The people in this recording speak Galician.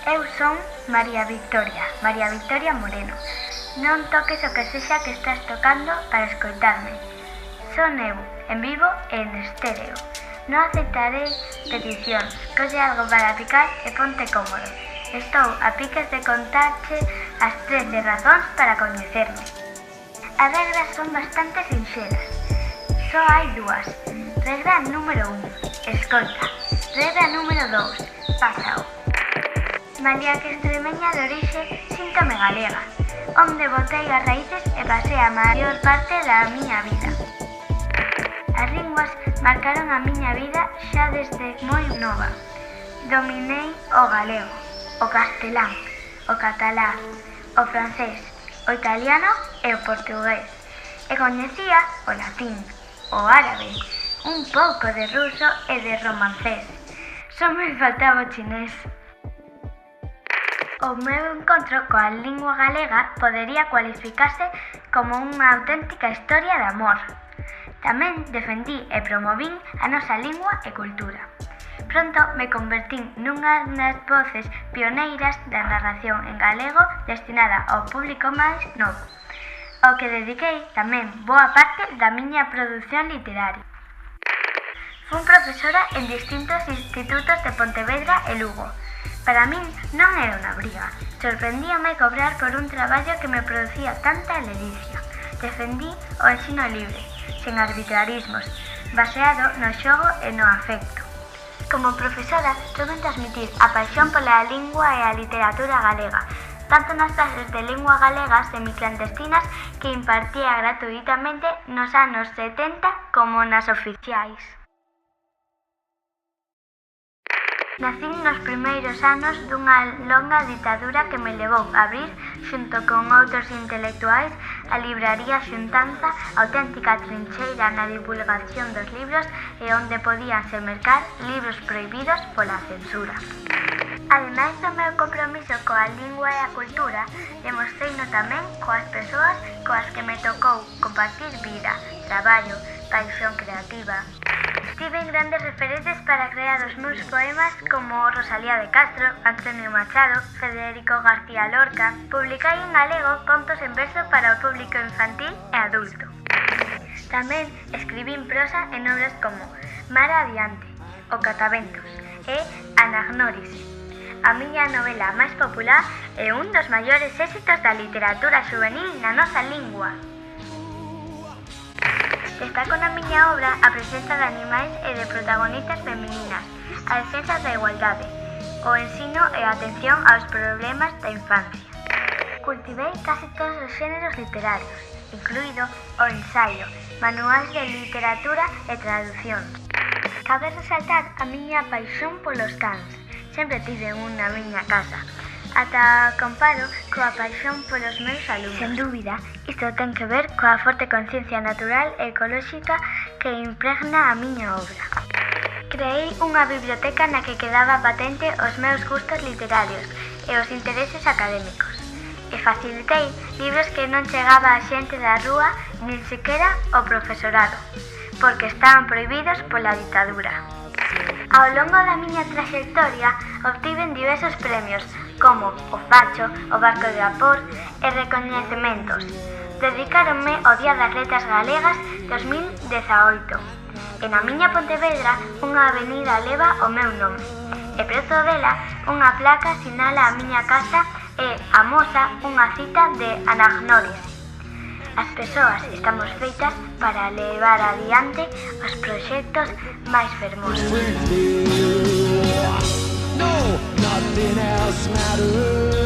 Eu son María Victoria Moreno. Non toques o que sexa que estás tocando para escoitarme. Son eu, en vivo e en estéreo. Non aceptarei peticións. Colle algo para picar e ponte cómodo. Estou a piques de contarche as 13 razóns para coñecerme. As regras son bastante sinxelas. Só hai dúas. Regra número 1, escoita. Regra número 2, pásao. Malia que extremeña de orixe, síntome galega, onde botei as raíces e pasei a maior parte da miña vida. As linguas marcaron a miña vida xa desde moi nova. Dominei o galego, o castelán, o catalá, o francés, o italiano e o portugués. E coñecía o latín, o árabe, un pouco de ruso e de romancés. Só me faltaba o chinés. O meu encontro coa lingua galega podería cualificarse como unha auténtica historia de amor. Tamén defendí e promovín a nosa lingua e cultura. Pronto me convertín nunha das voces pioneiras da narración en galego destinada ao público máis novo, ao que dediquei tamén boa parte da miña produción literaria. Fun profesora en distintos institutos de Pontevedra e Lugo. Para min non era unha briga. Sorprendíame cobrar por un traballo que me producía tanta ledicia. Defendí o ensino libre, sen arbitrarismos, baseado no xogo e no afecto. Como profesora, souben transmitir a paixón pola lingua e a literatura galega, tanto nas clases de lingua galega semiclandestinas que impartía gratuitamente nos anos 70 como nas oficiais. Nacín nos primeiros anos dunha longa ditadura que me levou a abrir, xunto con outros intelectuais, a libraría Xuntanza, auténtica trincheira na divulgación dos libros e onde podíanse mercar libros prohibidos pola censura. Ademais do meu compromiso coa lingua e a cultura, demostreino tamén coas persoas coas que me tocou compartir vida, traballo, paixón creativa. Tiven grandes referentes para crear os meus poemas como Rosalía de Castro, Antonio Machado, Federico García Lorca. Publicai en galego contos en verso para o público infantil e adulto. Tamén escribín prosa en obras como Mar Adiante, O Cataventos e Anagnórise, a miña novela máis popular e un dos maiores éxitos da literatura juvenil na nosa lingua. Destaco na miña obra a presenza de animais e de protagonistas femininas, a defensa da igualdade, o ensino e a atención aos problemas da infancia. Cultivei casi todos os xéneros literarios, incluído o ensaio, manuais de literatura e traducións. Cabe resaltar a miña paixón polos cans. Sempre tive un na miña casa. Ata comparo coa paixón polos meus alumnos. Sen dúbida, isto ten que ver coa forte conciencia natural e ecolóxica que impregna a miña obra. Creei unha biblioteca na que quedaba patente os meus gustos literarios e os intereses académicos. E facilitei libros que non chegaba a xente da rúa, nin sequera o profesorado, porque estaban prohibidos pola ditadura. Ao longo da miña traxectoria obtiven diversos premios, como o Facho, o Barco de Vapor e recoñecementos. Dedicáronme ao Día das Letras Galegas 2018. E na miña Pontevedra unha avenida leva o meu nome. E preto dela unha placa sinala a miña casa e amosa unha cita de Anagnórise. As persoas estamos feitas para levar adiante os proxectos máis fermosos. No, nothing else matters.